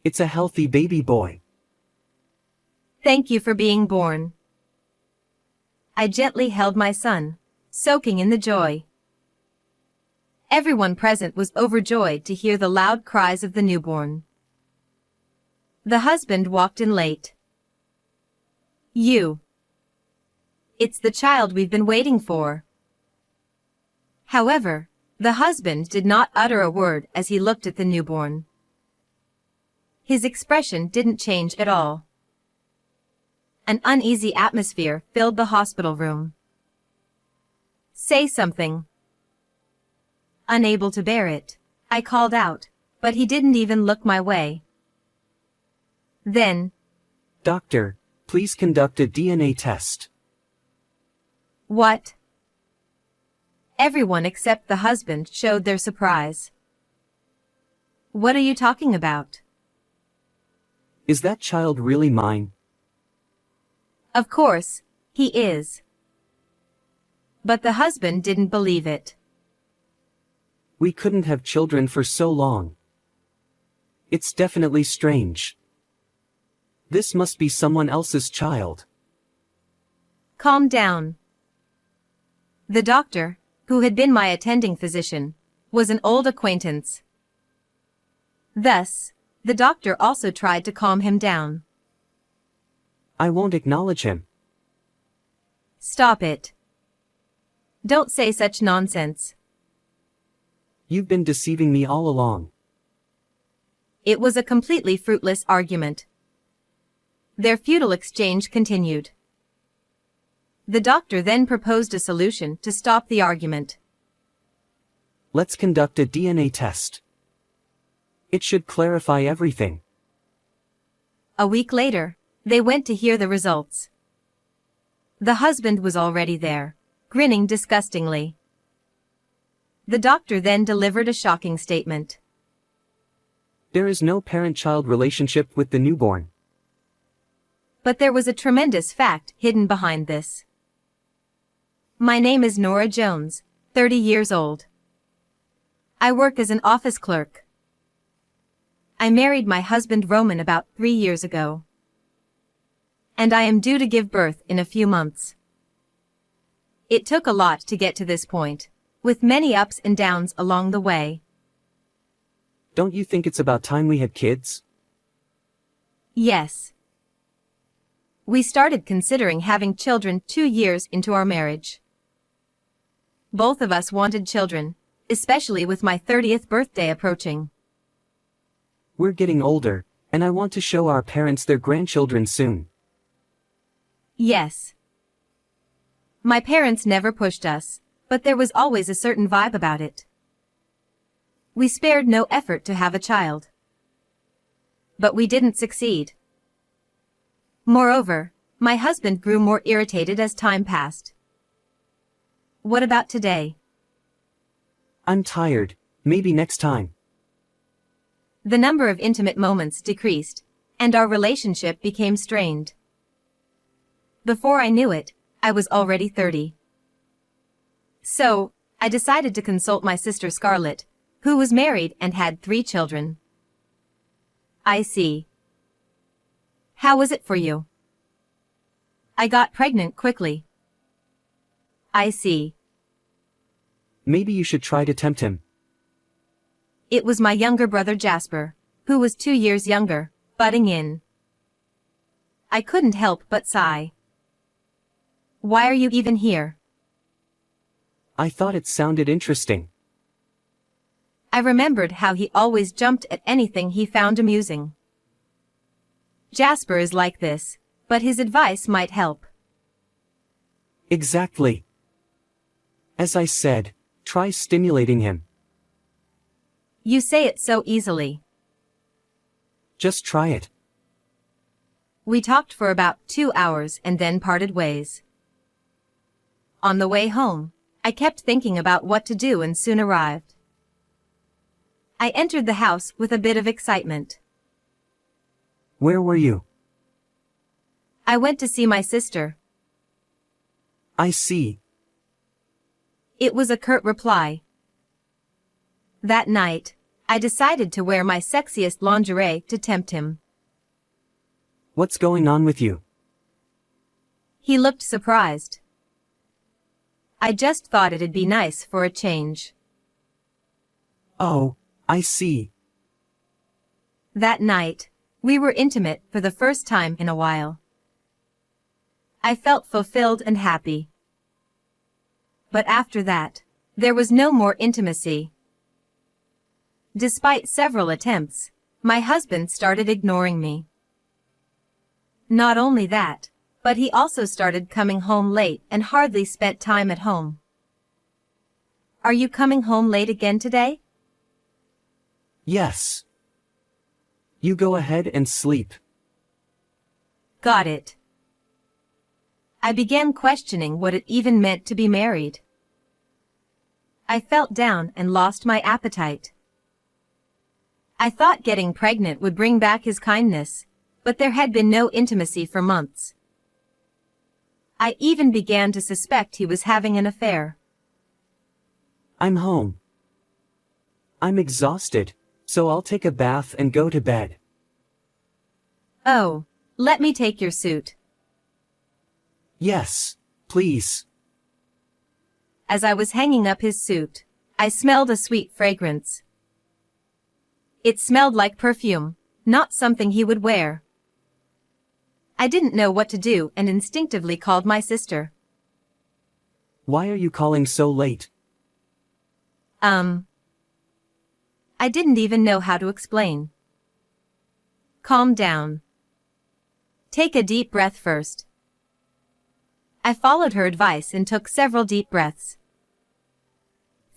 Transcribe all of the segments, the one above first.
It's a healthy baby boy. Thank you for being born. I gently held my son, soaking in the joy. Everyone present was overjoyed to hear the loud cries of the newborn. The husband walked in late. It's the child we've been waiting for. However, the husband did not utter a word as he looked at the newborn. His expression didn't change at all. An uneasy atmosphere filled the hospital room. Say something. Unable to bear it, I called out, but he didn't even look my way. Then, Doctor, please conduct a DNA test. what? Everyone except the husband showed their surprise. What are you talking about? Is that child really mine? Of course, he is. But the husband didn't believe it. We couldn't have children for so long. It's definitely strange. This must be someone else's child. Calm down. The doctor, who had been my attending physician, was an old acquaintance. Thus, the doctor also tried to calm him down. I won't acknowledge him. Stop it. Don't say such nonsense. You've been deceiving me all along. It was a completely fruitless argument. Their futile exchange continued. The doctor then proposed a solution to stop the argument. Let's conduct a DNA test. It should clarify everything. A week later, they went to hear the results. The husband was already there, grinning disgustingly. The doctor then delivered a shocking statement. There is no parent-child relationship with the newborn. But there was a tremendous fact hidden behind this. My name is Nora Jones, 30 years old. I work as an office clerk. I married my husband Roman about 3 years ago. And I am due to give birth in a few months. It took a lot to get to this point, with many ups and downs along the way. Don't you think it's about time we had kids? Yes. We started considering having children 2 years into our marriage. Both of us wanted children, especially with my 30th birthday approaching. We're getting older, and I want to show our parents their grandchildren soon. Yes. My parents never pushed us, but there was always a certain vibe about it. We spared no effort to have a child. But we didn't succeed. Moreover, my husband grew more irritated as time passed. What about today? I'm tired, maybe next time. The number of intimate moments decreased, and our relationship became strained. Before I knew it, I was already 30. So, I decided to consult my sister Scarlett, who was married and had 3 children. I see. How was it for you? I got pregnant quickly. I see. Maybe you should try to tempt him. It was my younger brother Jasper, who was 2 years younger, butting in. I couldn't help but sigh. Why are you even here? I thought it sounded interesting. I remembered how he always jumped at anything he found amusing. Jasper is like this, but his advice might help. Exactly. As I said, try stimulating him. You say it so easily. Just try it. We talked for about 2 hours and then parted ways. On the way home, I kept thinking about what to do and soon arrived. I entered the house with a bit of excitement. Where were you? I went to see my sister. I see. It was a curt reply. That night, I decided to wear my sexiest lingerie to tempt him. What's going on with you? He looked surprised. I just thought it'd be nice for a change. Oh, I see. That night, we were intimate for the first time in a while. I felt fulfilled and happy. But after that, there was no more intimacy. Despite several attempts, my husband started ignoring me. Not only that, but he also started coming home late and hardly spent time at home. Are you coming home late again today? Yes. You go ahead and sleep. Got it. I began questioning what it even meant to be married. I felt down and lost my appetite. I thought getting pregnant would bring back his kindness, but there had been no intimacy for months. I even began to suspect he was having an affair. I'm home. I'm exhausted, so I'll take a bath and go to bed. Oh, let me take your suit. Yes, please. As I was hanging up his suit, I smelled a sweet fragrance. It smelled like perfume, not something he would wear. I didn't know what to do and instinctively called my sister. Why are you calling so late? I didn't even know how to explain. Calm down. Take a deep breath first. I followed her advice and took several deep breaths.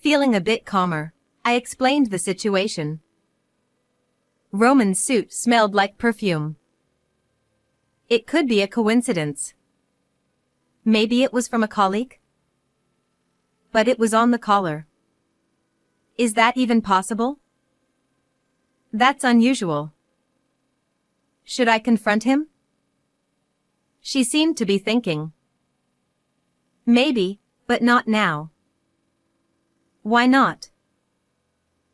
Feeling a bit calmer, I explained the situation. Roman's suit smelled like perfume. It could be a coincidence. Maybe it was from a colleague? But it was on the collar. Is that even possible? That's unusual. Should I confront him? She seemed to be thinking. Maybe, but not now. Why not?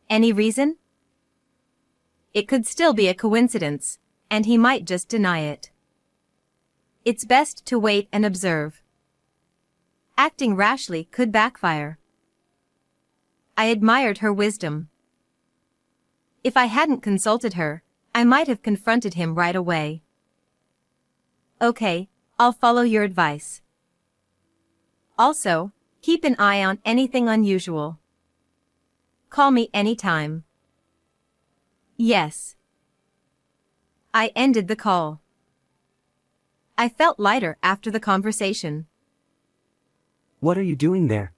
Any reason? It could still be a coincidence, and he might just deny it. It's best to wait and observe. Acting rashly could backfire. I admired her wisdom. If I hadn't consulted her, I might have confronted him right away. Okay, I'll follow your advice. Also, keep an eye on anything unusual. Call me anytime. Yes. I ended the call. I felt lighter after the conversation. What are you doing there?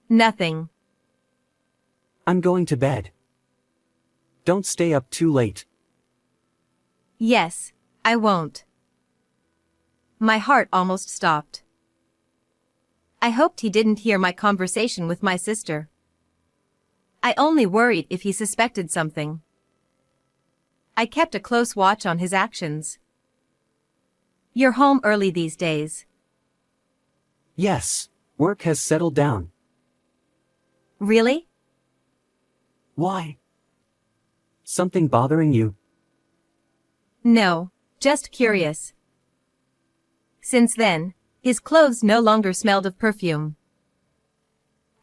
Nothing. I'm going to bed. Don't stay up too late. Yes, I won't. My heart almost stopped. I hoped he didn't hear my conversation with my sister. I only worried if he suspected something. I kept a close watch on his actions. You're home early these days. Yes, work has settled down. Really? Why? Something bothering you? No, just curious. Since then, his clothes no longer smelled of perfume.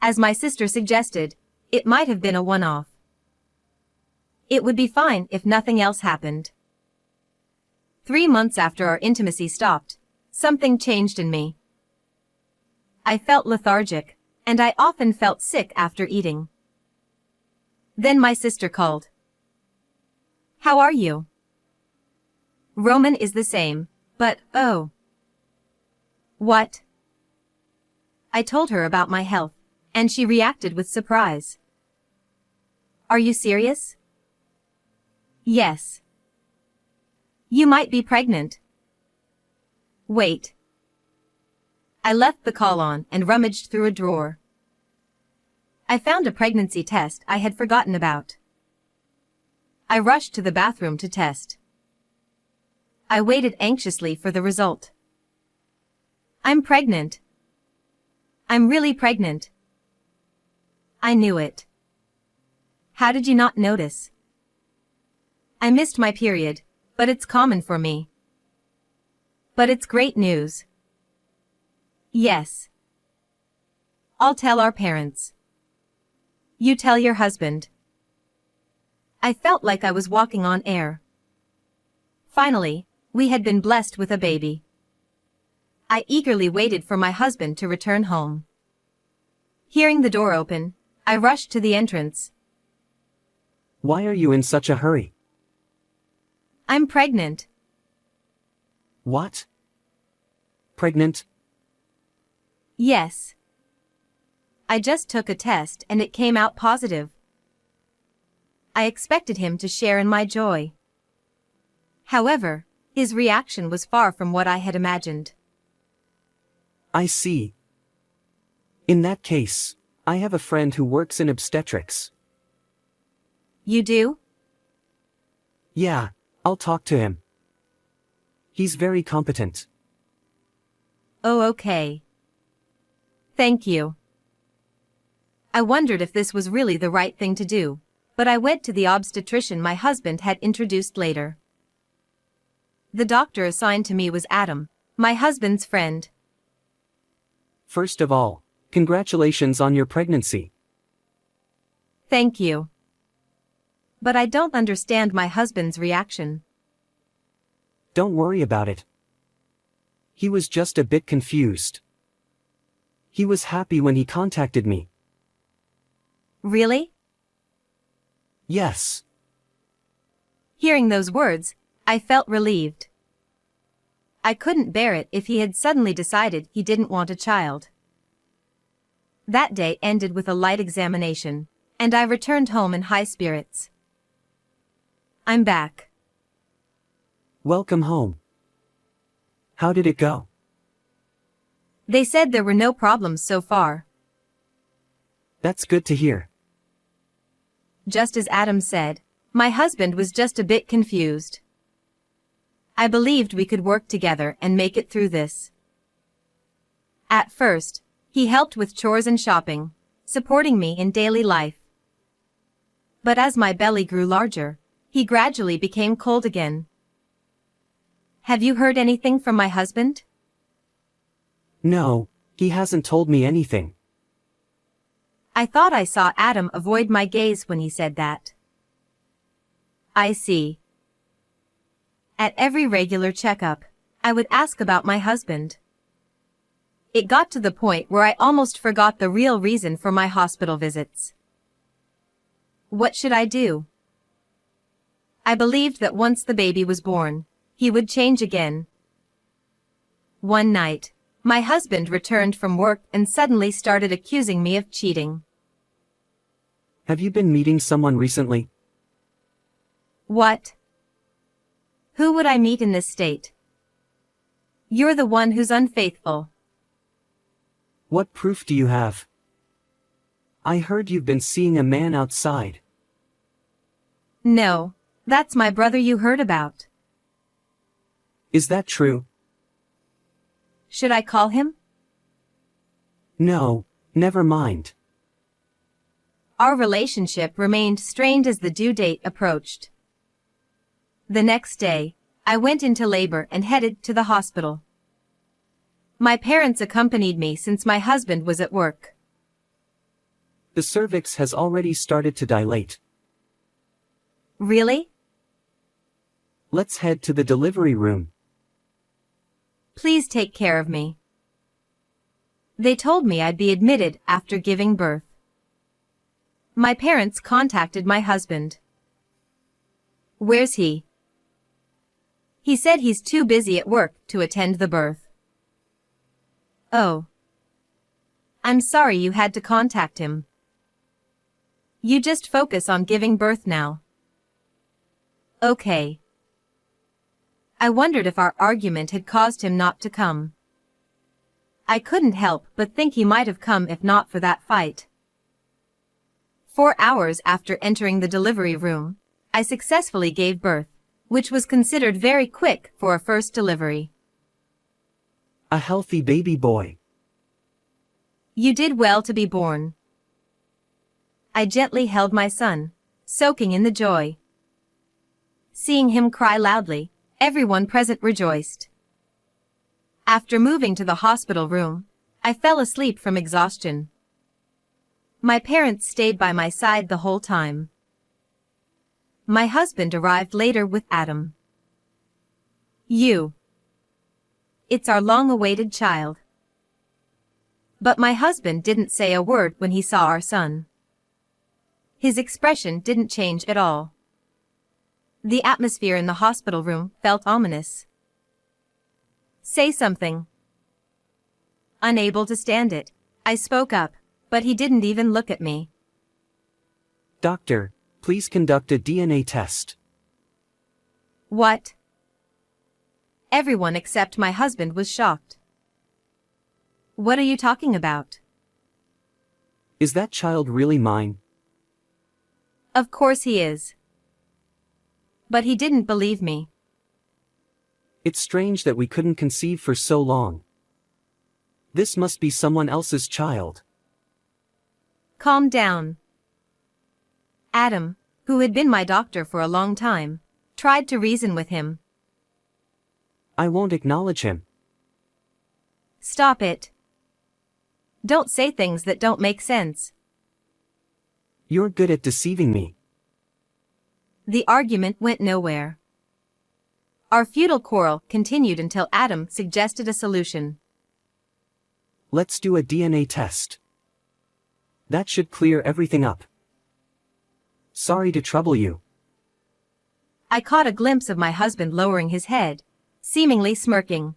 As my sister suggested, it might have been a one-off. It would be fine if nothing else happened. 3 months after our intimacy stopped, something changed in me. I felt lethargic, and I often felt sick after eating. Then my sister called. How are you? Roman is the same, but oh. What? I told her about my health, and she reacted with surprise. Are you serious? Yes. You might be pregnant. Wait. I left the call on and rummaged through a drawer. I found a pregnancy test I had forgotten about. I rushed to the bathroom to test. I waited anxiously for the result. I'm pregnant. I'm really pregnant. I knew it. How did you not notice? I missed my period, but it's common for me. But it's great news. Yes. I'll tell our parents. You tell your husband. I felt like I was walking on air. Finally, we had been blessed with a baby. I eagerly waited for my husband to return home. Hearing the door open, I rushed to the entrance. Why are you in such a hurry? I'm pregnant. What? Pregnant? Yes. I just took a test and it came out positive. I expected him to share in my joy. However, his reaction was far from what I had imagined. I see. In that case, I have a friend who works in obstetrics. You do? Yeah, I'll talk to him. He's very competent. Oh, okay. Thank you. I wondered if this was really the right thing to do, but I went to the obstetrician my husband had introduced later. The doctor assigned to me was Adam, my husband's friend. First of all, congratulations on your pregnancy. Thank you. But I don't understand my husband's reaction. Don't worry about it. He was just a bit confused. He was happy when he contacted me. Really? Yes. Hearing those words, I felt relieved. I couldn't bear it if he had suddenly decided he didn't want a child. That day ended with a light examination, and I returned home in high spirits. I'm back. Welcome home. How did it go? They said there were no problems so far. That's good to hear. Just as Adam said, my husband was just a bit confused. I believed we could work together and make it through this. At first, he helped with chores and shopping, supporting me in daily life. But as my belly grew larger, he gradually became cold again. Have you heard anything from my husband? No, he hasn't told me anything. I thought I saw Adam avoid my gaze when he said that. I see. At every regular checkup, I would ask about my husband. It got to the point where I almost forgot the real reason for my hospital visits. What should I do? I believed that once the baby was born, he would change again. One night, my husband returned from work and suddenly started accusing me of cheating. Have you been meeting someone recently? What? Who would I meet in this state? You're the one who's unfaithful. What proof do you have? I heard you've been seeing a man outside. No, that's my brother you heard about. Is that true? Should I call him? No, never mind. Our relationship remained strained as the due date approached. The next day, I went into labor and headed to the hospital. My parents accompanied me since my husband was at work. The cervix has already started to dilate. Really? Let's head to the delivery room. Please take care of me. They told me I'd be admitted after giving birth. My parents contacted my husband. Where's he? He said he's too busy at work to attend the birth. Oh. I'm sorry you had to contact him. You just focus on giving birth now. Okay. I wondered if our argument had caused him not to come. I couldn't help but think he might have come if not for that fight. 4 hours after entering the delivery room, I successfully gave birth, which was considered very quick for a first delivery. A healthy baby boy. You did well to be born. I gently held my son, soaking in the joy. Seeing him cry loudly, everyone present rejoiced. After moving to the hospital room, I fell asleep from exhaustion. My parents stayed by my side the whole time. My husband arrived later with Adam. It's our long-awaited child. But my husband didn't say a word when he saw our son. His expression didn't change at all. The atmosphere in the hospital room felt ominous. Say something. Unable to stand it, I spoke up, but he didn't even look at me. Doctor, please conduct a DNA test. What? Everyone except my husband was shocked. What are you talking about? Is that child really mine? Of course he is. But he didn't believe me. It's strange that we couldn't conceive for so long. This must be someone else's child. Calm down. Adam, who had been my doctor for a long time, tried to reason with him. I won't acknowledge him. Stop it. Don't say things that don't make sense. You're good at deceiving me. The argument went nowhere. Our futile quarrel continued until Adam suggested a solution. Let's do a DNA test. That should clear everything up. Sorry to trouble you. I caught a glimpse of my husband lowering his head, seemingly smirking.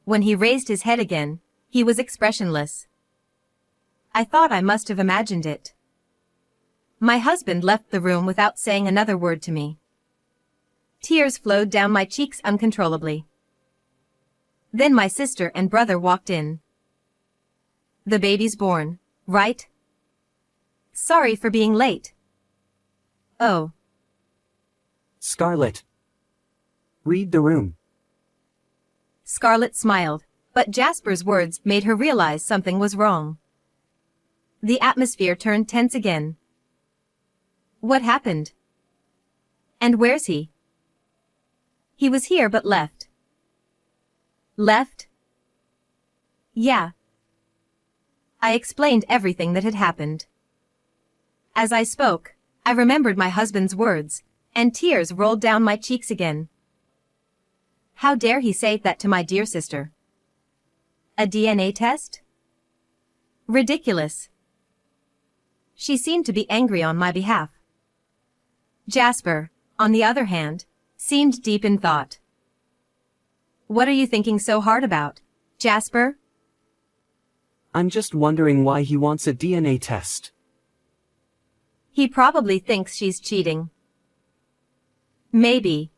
When he raised his head again, he was expressionless. I thought I must have imagined it. My husband left the room without saying another word to me. Tears flowed down my cheeks uncontrollably. Then my sister and brother walked in. The baby's born, right? Sorry for being late. Oh. Scarlett. Read the room. Scarlett smiled, but Jasper's words made her realize something was wrong. The atmosphere turned tense again. What happened? And where's he? He was here but left. Left? Yeah. I explained everything that had happened. As I spoke, I remembered my husband's words, and tears rolled down my cheeks again. How dare he say that to my dear sister? A DNA test? Ridiculous. She seemed to be angry on my behalf. Jasper, on the other hand, seemed deep in thought. What are you thinking so hard about, Jasper? I'm just wondering why he wants a DNA test. He probably thinks she's cheating. Maybe.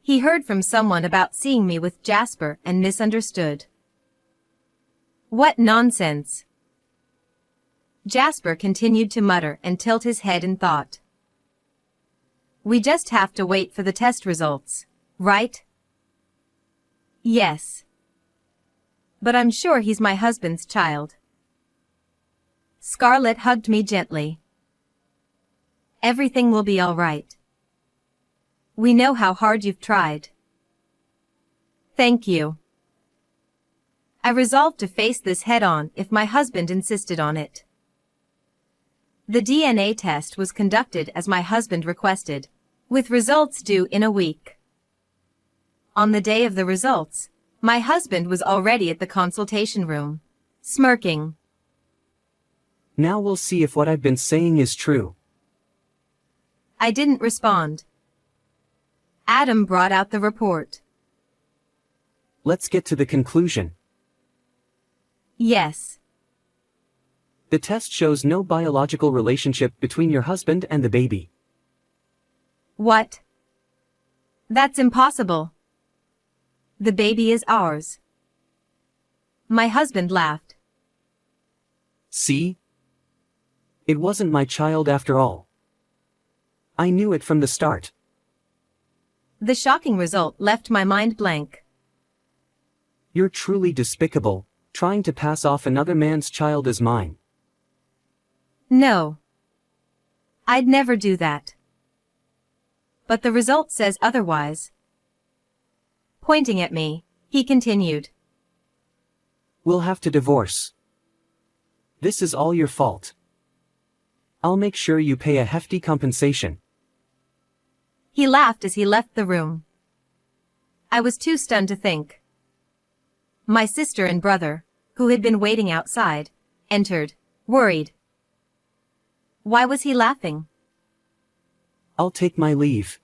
He heard from someone about seeing me with Jasper and misunderstood. What nonsense. Jasper continued to mutter and tilt his head in thought. We just have to wait for the test results, right? Yes. But I'm sure he's my husband's child. Scarlett hugged me gently. Everything will be all right. We know how hard you've tried. Thank you. I resolved to face this head-on if my husband insisted on it. The DNA test was conducted as my husband requested, with results due in a week. On the day of the results, my husband was already at the consultation room, smirking. Now we'll see if what I've been saying is true. I didn't respond. Adam brought out the report. Let's get to the conclusion. Yes. The test shows no biological relationship between your husband and the baby. What? That's impossible. The baby is ours. My husband laughed. See? It wasn't my child after all. I knew it from the start. The shocking result left my mind blank. You're truly despicable, trying to pass off another man's child as mine. No. I'd never do that. But the result says otherwise. Pointing at me, he continued. We'll have to divorce. This is all your fault. I'll make sure you pay a hefty compensation. He laughed as he left the room. I was too stunned to think. My sister and brother, who had been waiting outside, entered, worried. Why was he laughing? I'll take my leave.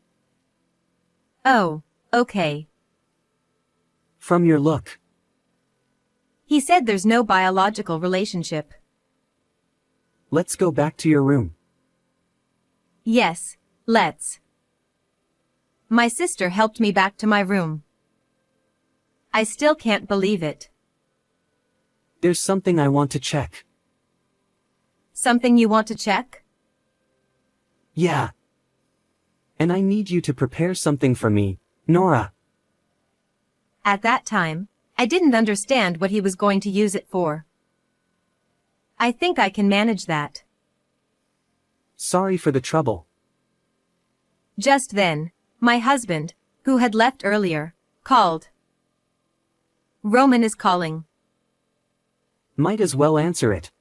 Oh, okay. From your look. He said there's no biological relationship. Let's go back to your room. Yes, let's. My sister helped me back to my room. I still can't believe it. There's something I want to check. Something you want to check? Yeah. And I need you to prepare something for me, Nora. At that time, I didn't understand what he was going to use it for. I think I can manage that. Sorry for the trouble. Just then, my husband, who had left earlier, called. Roman is calling. Might as well answer it.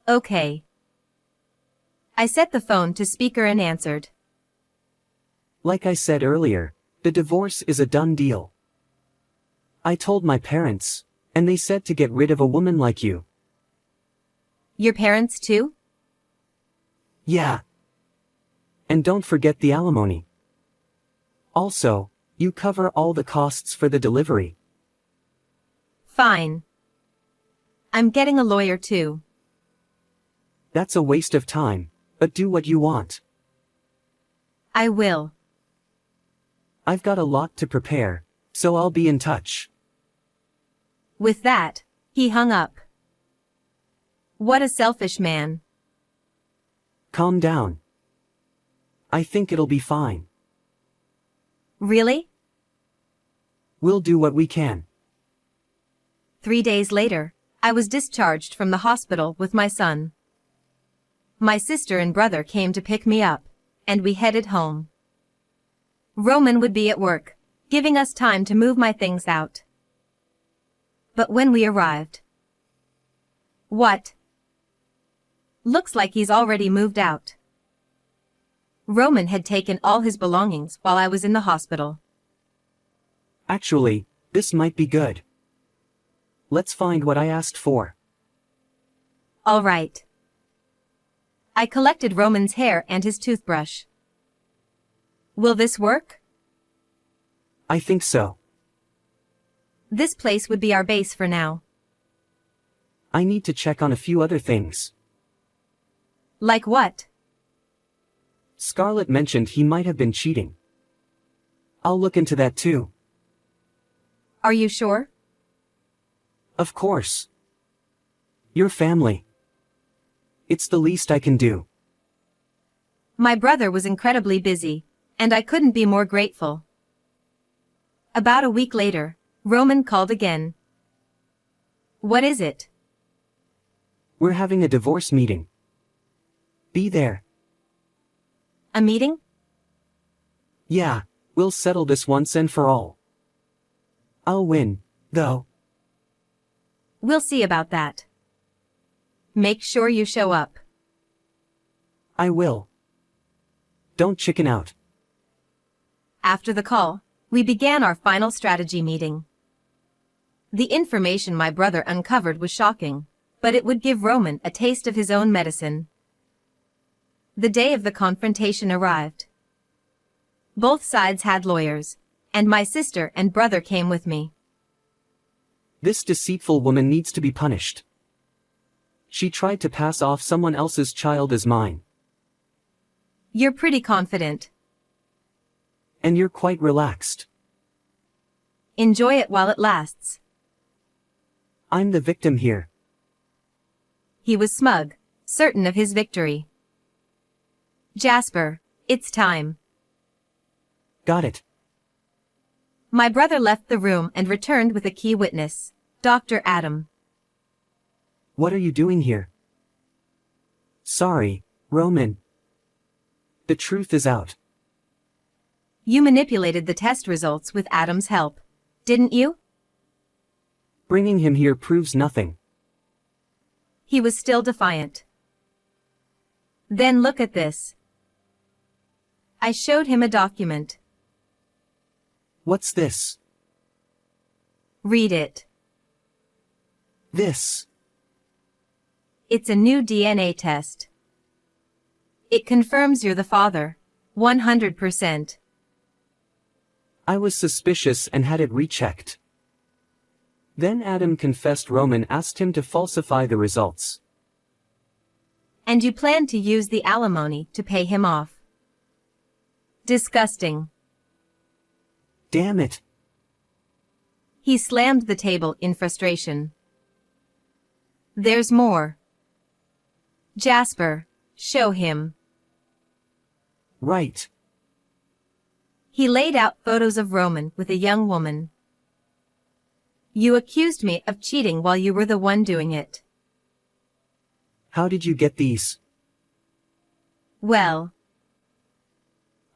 Okay. I set the phone to speaker and answered. Like I said earlier, the divorce is a done deal. I told my parents, and they said to get rid of a woman like you. Your parents too? Yeah. And don't forget the alimony. Also, you cover all the costs for the delivery. Fine. I'm getting a lawyer too. That's a waste of time, but do what you want. I will. I've got a lot to prepare, so I'll be in touch. With that, he hung up. What a selfish man. Calm down. I think it'll be fine. Really? We'll do what we can. 3 days later, I was discharged from the hospital with my son. My sister and brother came to pick me up, and we headed home. Roman would be at work, giving us time to move my things out. But when we arrived... What? Looks like he's already moved out. Roman had taken all his belongings while I was in the hospital. Actually, this might be good. Let's find what I asked for. All right. I collected Roman's hair and his toothbrush. Will this work? I think so. This place would be our base for now. I need to check on a few other things. Like what? Scarlett mentioned he might have been cheating. I'll look into that too. Are you sure? Of course. Your family. It's the least I can do. My brother was incredibly busy, and I couldn't be more grateful. About a week later, Roman called again. What is it? We're having a divorce meeting. Be there. A meeting? Yeah, we'll settle this once and for all. I'll win, though. We'll see about that. Make sure you show up. I will. Don't chicken out. After the call, we began our final strategy meeting. The information my brother uncovered was shocking, but it would give Roman a taste of his own medicine. The day of the confrontation arrived. Both sides had lawyers, and my sister and brother came with me. This deceitful woman needs to be punished. She tried to pass off someone else's child as mine. You're pretty confident. And you're quite relaxed. Enjoy it while it lasts. I'm the victim here. He was smug, certain of his victory. Jasper, it's time. Got it. My brother left the room and returned with a key witness, Dr. Adam. What are you doing here? Sorry, Roman. The truth is out. You manipulated the test results with Adam's help, didn't you? Bringing him here proves nothing. He was still defiant. Then look at this. I showed him a document. What's this? Read it. This. It's a new DNA test. It confirms you're the father. 100%. I was suspicious and had it rechecked. Then Adam confessed Roman asked him to falsify the results. And you planned to use the alimony to pay him off. Disgusting. Damn it. He slammed the table in frustration. There's more. Jasper, show him. Right. He laid out photos of Roman with a young woman. You accused me of cheating while you were the one doing it. How did you get these? Well,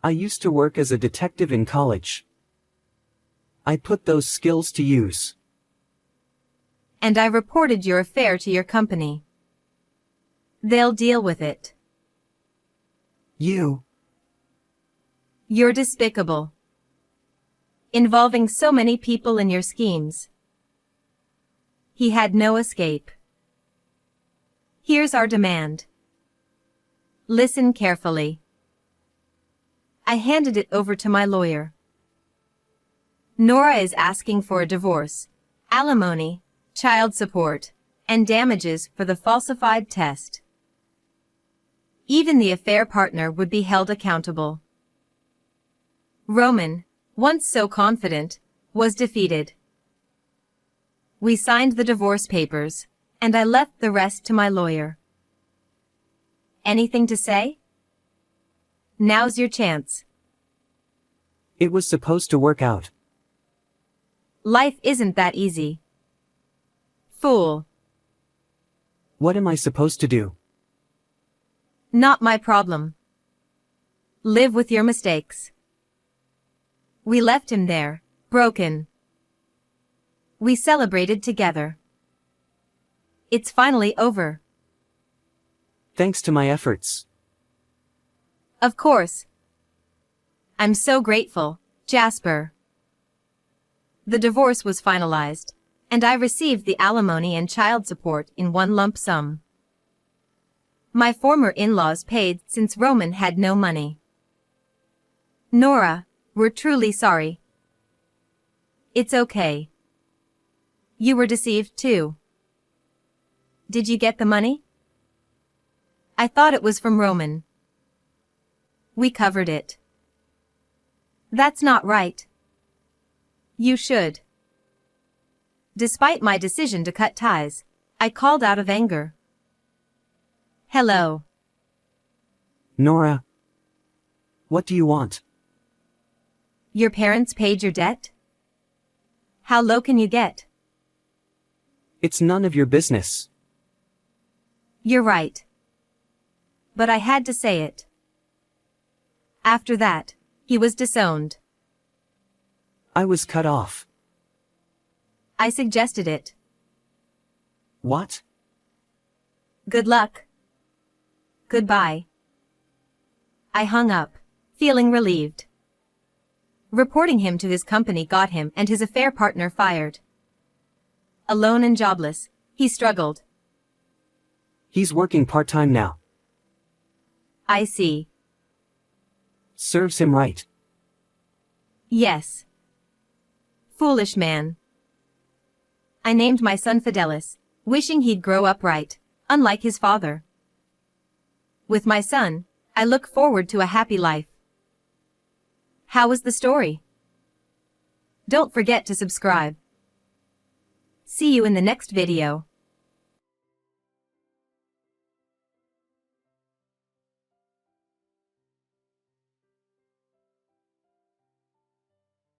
I used to work as a detective in college. I put those skills to use. and I reported your affair to your company. They'll deal with it. You. You're despicable. Involving so many people in your schemes. He had no escape. Here's our demand. Listen carefully. I handed it over to my lawyer. Nora is asking for a divorce, alimony, child support, and damages for the falsified test. Even the affair partner would be held accountable. Roman, once so confident, was defeated. We signed the divorce papers, and I left the rest to my lawyer. Anything to say? Now's your chance. It was supposed to work out. Life isn't that easy. Fool. What am I supposed to do? Not my problem. Live with your mistakes. We left him there, broken. We celebrated together. It's finally over. Thanks to my efforts. Of course. I'm so grateful, Jasper. The divorce was finalized, and I received the alimony and child support in one lump sum. My former in-laws paid since Roman had no money. Nora, we're truly sorry. It's okay. You were deceived too. Did you get the money? I thought it was from Roman. We covered it. That's not right. You should. Despite my decision to cut ties, I called out of anger. Hello. Nora. What do you want? Your parents paid your debt? How low can you get? It's none of your business. You're right. But I had to say it. After that, he was disowned. I was cut off. I suggested it. What? Good luck. Goodbye. I hung up, feeling relieved. Reporting him to his company got him and his affair partner fired. Alone and jobless, he struggled. He's working part-time now. I see. Serves him right. Yes. Foolish man. I named my son Fidelis, wishing he'd grow up right, unlike his father. With my son, I look forward to a happy life. How was the story? Don't forget to subscribe. See you in the next video.